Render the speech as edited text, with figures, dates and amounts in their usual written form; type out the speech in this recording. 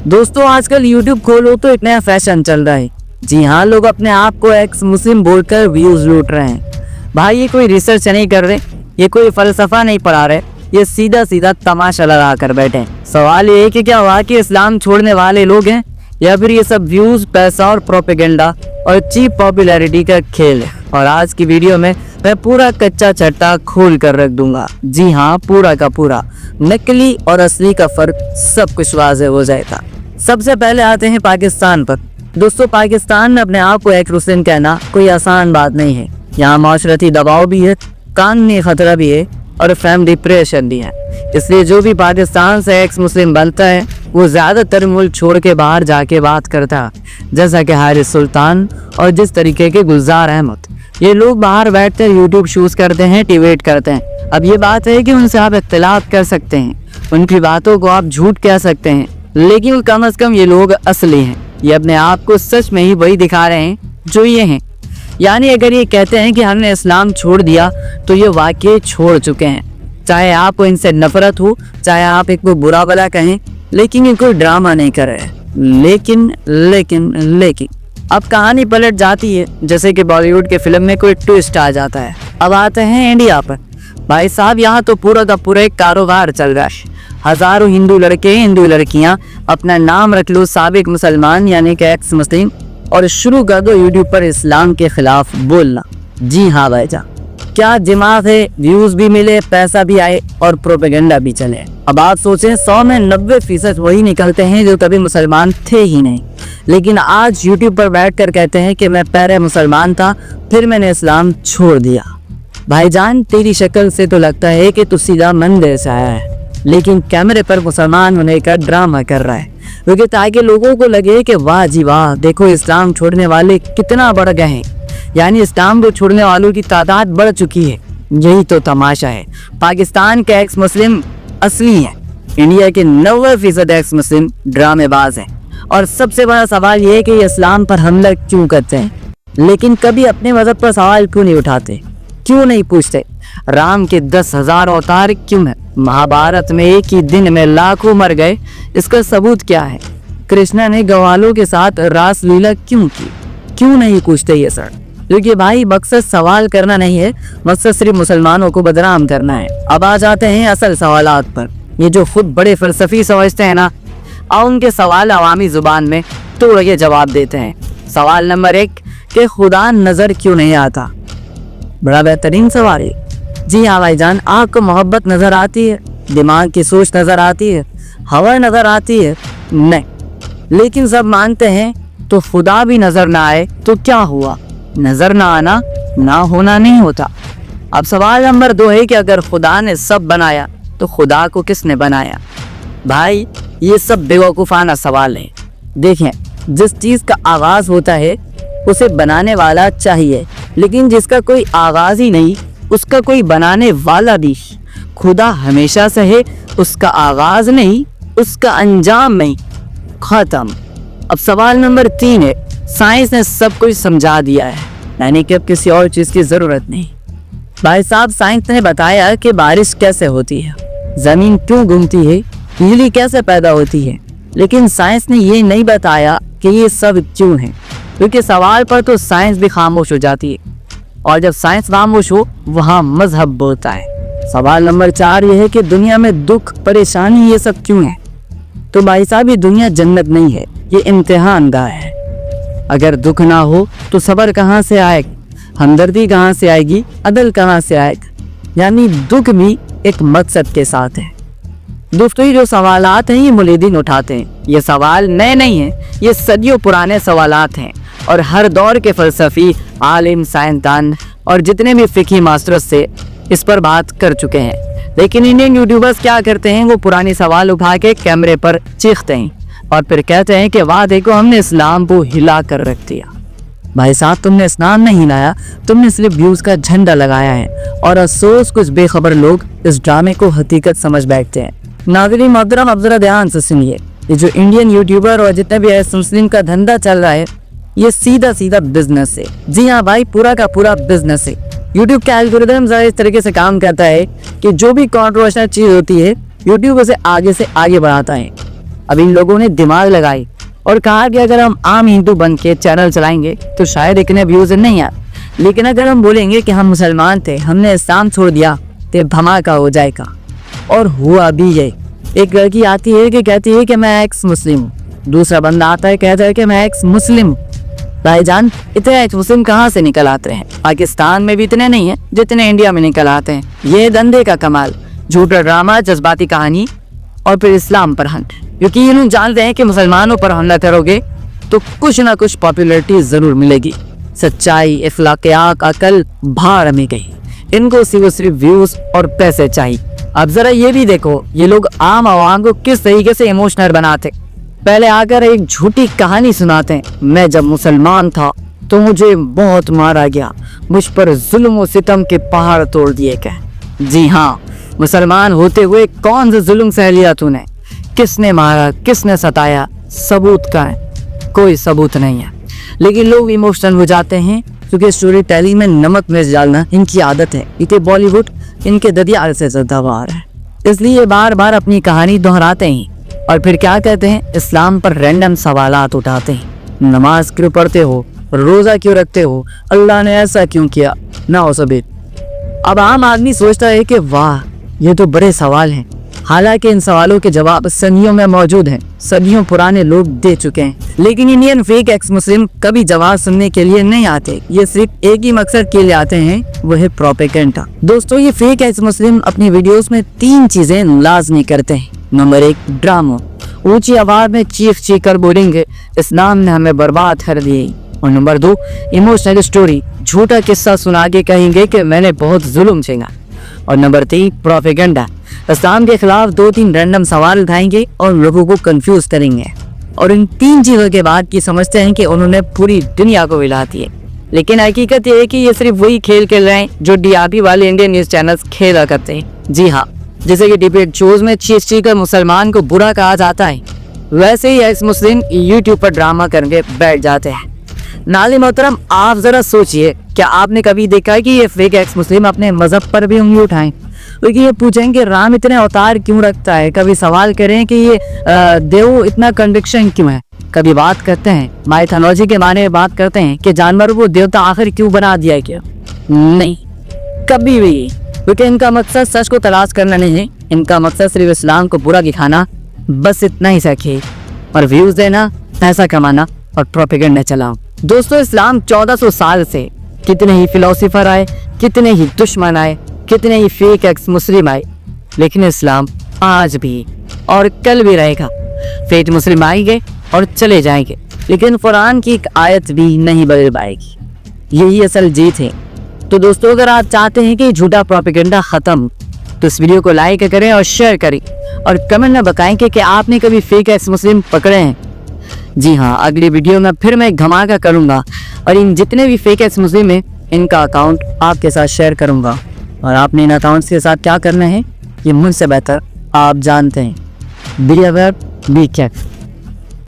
दोस्तों आजकल YouTube खोलो तो एक नया फैशन चल रहा है। जी हाँ, लोग अपने आप को एक्स मुस्लिम बोलकर व्यूज लूट रहे हैं। भाई ये कोई रिसर्च नहीं कर रहे, ये कोई फलसफा नहीं पढ़ा रहे, ये सीधा सीधा तमाशा लगा कर बैठे हैं। सवाल ये है कि क्या वाकई इस्लाम छोड़ने वाले लोग हैं या फिर ये सब व्यूज, पैसा और प्रोपेगेंडा और चीप पॉपुलैरिटी का खेल है। और आज की वीडियो में मैं पूरा कच्चा चट्टा खोल कर रख दूंगा। जी हाँ, पूरा का पूरा नकली और असली का फर्क सब कुछ वाज़ेह हो जाएगा। सबसे पहले आते हैं पाकिस्तान पर। दोस्तों पाकिस्तान में अपने आप को एक मुस्लिम कहना कोई आसान बात नहीं है। यहाँ माशरती दबाव भी है, कानूनी खतरा भी है और फैमिली प्रेशर भी है। इसलिए जो भी पाकिस्तान से एक्स मुस्लिम बनता है वो ज़्यादातर मुल्क छोड़ के बाहर जाके बात करता है, जैसा कि हारिस सुल्तान और जिस तरीके के गुलजार अहमद। ये लोग बाहर बैठकर यूट्यूब शूज करते हैं, डिबेट करते हैं। अब ये बात है कि उनसे आप इख्तिलाफ कर सकते हैं, उनकी बातों को आप झूठ कह सकते हैं, लेकिन कम से कम ये लोग असली हैं। ये अपने आप को सच में ही वही दिखा रहे हैं जो ये हैं। यानी अगर ये कहते हैं कि हमने इस्लाम छोड़ दिया तो ये वाकई छोड़ चुके हैं। चाहे आपको इनसे नफरत हो, चाहे आप इनको बुरा भला कहें, लेकिन ये कोई ड्रामा नहीं कर रहे। लेकिन अब कहानी पलट जाती है, जैसे कि बॉलीवुड के फिल्म में कोई ट्विस्ट आ जाता है। अब आते हैं इंडिया पर। भाई साहब यहाँ तो पूरा का पूरा एक कारोबार चल रहा है। हजारों हिंदू लड़के, हिंदू लड़कियां अपना नाम रख लो साबिक मुसलमान यानी कि एक्स मुस्लिम और शुरू कर दो यूट्यूब पर इस्लाम के खिलाफ बोलना। जी हाँ भाईजान, क्या दिमाग है, व्यूज भी मिले, पैसा भी आए और प्रोपेगेंडा भी चले। अब आप सोचें 100 में 90% वही निकलते हैं जो कभी मुसलमान थे ही नहीं, लेकिन आज यूट्यूब पर बैठकर कहते हैं कि मैं पहले मुसलमान था फिर मैंने इस्लाम छोड़ दिया। भाईजान तेरी शक्ल से तो लगता है कि तू सीधा मंदिर से आया है, लेकिन कैमरे पर मुसलमान होने का ड्रामा कर रहा है, क्योंकि ताकि लोगों को लगे कि वाह जी वाह, देखो इस्लाम छोड़ने वाले कितना बढ़ गए हैं। यानी इस्लाम को छोड़ने वालों की तादाद बढ़ चुकी है। यही तो तमाशा है। पाकिस्तान के एक्स मुस्लिम असली हैं, इंडिया के 90% एक्स मुस्लिम ड्रामेबाज हैं। और सबसे बड़ा सवाल ये है कि इस्लाम पर हमला क्यों करते हैं, लेकिन कभी अपने मजहब पर सवाल क्यों नहीं उठाते, क्यों नहीं पूछते राम के 10,000 अवतार क्यों है, महाभारत में एक ही दिन में लाखों मर गए, इसका सबूत क्या है, कृष्णा ने ग्वालों के साथ रास लीला क्यों की, क्यों नहीं पूछते ये सर। क्योंकि भाई मकसद सवाल करना नहीं है, मकसद सिर्फ मुसलमानों को बदनाम करना है। अब आ जाते हैं असल सवालात पर। ये जो खुद बड़े फलसफी समझते हैं ना, और उनके सवाल अवामी जुबान में तो ये जवाब देते हैं। सवाल नंबर 1 कि खुदा नजर क्यों नहीं आता। बड़ा बेहतरीन सवाल है। जी हाँ भाईजान, आँख को मोहब्बत नजर आती है, दिमाग की सोच नजर आती है, हवा नजर आती है, नहीं, लेकिन सब मानते हैं तो खुदा भी नजर ना आए तो क्या हुआ, नजर ना आना ना होना नहीं होता। अब सवाल नंबर 2 है कि अगर खुदा ने सब बनाया तो खुदा को किसने बनाया। भाई ये सब बेवकूफ़ाना सवाल है। देखें, जिस चीज़ का आगाज़ होता है उसे बनाने वाला चाहिए, लेकिन जिसका कोई आगाज़ ही नहीं उसका कोई बनाने वाला भी। खुदा हमेशा से है, उसका आगाज़ नहीं, उसका अंजाम नहीं, ख़त्म। अब सवाल नंबर 3 है, साइंस ने सब कुछ समझा दिया है, यानी कि अब किसी और चीज़ की ज़रूरत नहीं। भाई साहब साइंस ने बताया कि बारिश कैसे होती है, ज़मीन क्यों घूमती है, बिजली कैसे पैदा होती है, लेकिन साइंस ने ये नहीं बताया कि ये सब क्यों है। क्योंकि सवाल पर तो साइंस भी खामोश हो जाती है, और जब साइंस खामोश हो वहाँ मजहब बोलता है। सवाल नंबर 4 ये है कि दुनिया में दुख, परेशानी ये सब क्यों है। तो भाई साहब ये दुनिया जन्नत नहीं है, ये इम्तिहान गाह है। अगर दुख ना हो तो सब्र कहाँ से आएगा, हमदर्दी कहाँ से आएगी, अदल कहाँ से आएगा। यानी दुख भी एक मकसद के साथ है। दोस्तों ये जो सवालात हैं ये मुलीदीन उठाते हैं। ये सवाल नए नहीं हैं, ये सदियों पुराने सवालात हैं और हर दौर के फ़लसफ़ी, आलिम, साइंसदान और जितने भी फ़िक़ही मास्टर्स से इस पर बात कर चुके हैं। लेकिन इंडियन यूट्यूबर्स क्या करते हैं, वो पुराने सवाल उठा के कैमरे पर चीखते हैं और फिर कहते हैं कि वाह देखो हमने इस्लाम को हिला कर रख दिया। भाई साहब तुमने इस्लाम नहीं हिलाया, तुमने सिर्फ व्यूज़ का झंडा लगाया है। और अफसोस कुछ बेखबर लोग इस ड्रामे को हकीकत समझ बैठते हैं। नाज़रीन मोहतरम, अब जरा ध्यान से सुनिए, ये जो इंडियन यूट्यूबर और जितने भी ऐसे मुस्लिम का धंधा चल रहा है ये सीधा सीधा बिजनेस है। जी हाँ भाई, पूरा का पूरा बिजनेस है। यूट्यूब का एल्गोरिथम इस तरीके से काम करता है कि जो भी कंट्रोवर्शियल चीज़ होती है यूट्यूब उसे आगे से आगे बढ़ाता है। अब इन लोगों ने दिमाग लगाई और कहा कि अगर हम आम हिंदू बन के चैनल चलाएंगे तो शायद इतने व्यूज नहीं आए, लेकिन अगर हम बोलेंगे कि हम मुसलमान थे, हमने इस्लाम छोड़ दिया, तो धमाका हो जाएगा। और हुआ भी ये। एक लड़की आती है कि कहती है कि मैं एक्स मुस्लिम हूँ, दूसरा बंदा आता है कहता है कि मैं एक्स मुस्लिम हूँ। भाईजान, इतने एक्स मुस्लिम कहाँ से निकल आते हैं? पाकिस्तान में भी इतने नहीं है जितने इंडिया में निकल आते हैं। ये धंधे का कमाल, झूठा ड्रामा, जज्बाती कहानी और फिर इस्लाम पर हंट, क्योंकि ये लोग जानते हैं कि मुसलमानों पर हमला करोगे तो कुछ ना कुछ पॉपुलैरिटी जरूर मिलेगी। सच्चाई, इखलाकियात, अकल भाड़ में गई, इनको सिर्फ व्यूज और पैसे चाहिए। अब जरा ये भी देखो, ये लोग आम आवाम को किस तरीके से इमोशनल बनाते। पहले आकर एक झूठी कहानी सुनाते हैं, मैं जब मुसलमान था तो मुझे बहुत मारा गया, मुझ पर जुल्म और सितम के पहाड़ तोड़ दिए गए। जी हाँ, मुसलमान होते हुए कौन सा जुल्म सह लिया तूने? किसने मारा, किसने सताया? सबूत का है? कोई सबूत नहीं है। लेकिन लोग इमोशनल हो जाते हैं क्योंकि स्टोरी टेलिंग में नमक मिर्च डालना इनकी आदत है। इतने बॉलीवुड इनके ददियाल से सदाबहार है, इसलिए बार बार अपनी कहानी दोहराते हैं और फिर क्या कहते हैं, इस्लाम पर रैंडम सवालात उठाते हैं। नमाज क्यों पढ़ते हो? रोज़ा क्यों रखते हो? अल्लाह ने ऐसा क्यों किया? ना हो सभी। अब आम आदमी सोचता है कि वाह, ये तो बड़े सवाल हैं। हालांकि इन सवालों के जवाब सदियों में मौजूद हैं, सदियों पुराने लोग दे चुके हैं। लेकिन इंडियन फेक एक्स मुस्लिम कभी जवाब सुनने के लिए नहीं आते। ये सिर्फ एक ही मकसद के लिए आते हैं, वो है प्रोपेगेंडा। दोस्तों, ये फेक एक्स मुस्लिम अपनी वीडियोस में 3 चीजें लाजमी करते हैं। Number 1, drama. ऊंची आवाज में चीख कर बोलेंगे इस्लाम ने हमें बर्बाद कर दिए। और नंबर 2, इमोशनल स्टोरी। झूठा किस्सा सुना के कहेंगे कि मैंने बहुत जुल्म झेला। और नंबर 3, प्रोपेगेंडा। इस्लाम के खिलाफ 2-3 रैंडम सवाल उठाएंगे और लोगों को कंफ्यूज करेंगे। और इन 3 चीजों के बाद की समझते हैं कि उन्होंने पूरी दुनिया को हिला दी है। लेकिन हकीकत ये है कि ये सिर्फ वही खेल खेल रहे हैं जो डीआरपी वाले इंडियन न्यूज चैनल्स खेला करते हैं। जी हाँ, जैसे कि डिबेट शोज में चीख कर मुसलमान को बुरा कहा जाता है, वैसे ही एक्स मुस्लिम यूट्यूब पर ड्रामा करके बैठ जाते हैं। नाज़रीन मोहतरम, आप जरा सोचिए, क्या आपने कभी देखा है कि ये फेक एक्स मुस्लिम अपने मजहब पर भी उंगली उठाएं? क्योंकि ये पूछें कि राम इतने अवतार क्यों रखता है? कभी सवाल करें कि ये देव इतना कन्विक्शन क्यों है? कभी बात करते हैं माइथोलॉजी के बारे में, बात करते हैं कि जानवर को देवता आखिर क्यों बना दिया? क्या नहीं, कभी भी। क्योंकि इनका मकसद सच को तलाश करना नहीं है, इनका मकसद सिर्फ इस्लाम को बुरा दिखाना, बस इतना ही सके, और व्यूज देना, पैसा कमाना और प्रोपेगेंडा चलाओ। दोस्तों, इस्लाम 1400 साल से कितने ही फिलोसोफर आए, कितने ही दुश्मन आए, कितने ही फेक एक्स मुस्लिम आए, लेकिन इस्लाम आज भी और कल भी रहेगा। फेक मुस्लिम आएंगे और चले जाएंगे, लेकिन कुरान की एक आयत भी नहीं बदल पाएगी। यही असल जीत है। तो दोस्तों, अगर आप चाहते हैं कि झूठा प्रोपेगेंडा खत्म, तो इस वीडियो को लाइक करें और शेयर करें और कमेंट में बताएं कि आपने कभी फेक एक्स मुस्लिम पकड़े हैं। जी हाँ, अगली वीडियो में फिर मैं एक धमाका करूंगा और इन जितने भी फेक एक्स मुस्लिम हैं, इनका अकाउंट आपके साथ शेयर करूंगा। और आपने इन अकाउंट्स के साथ क्या करना है, ये मुझसे बेहतर आप जानते हैं। Be aware, be careful.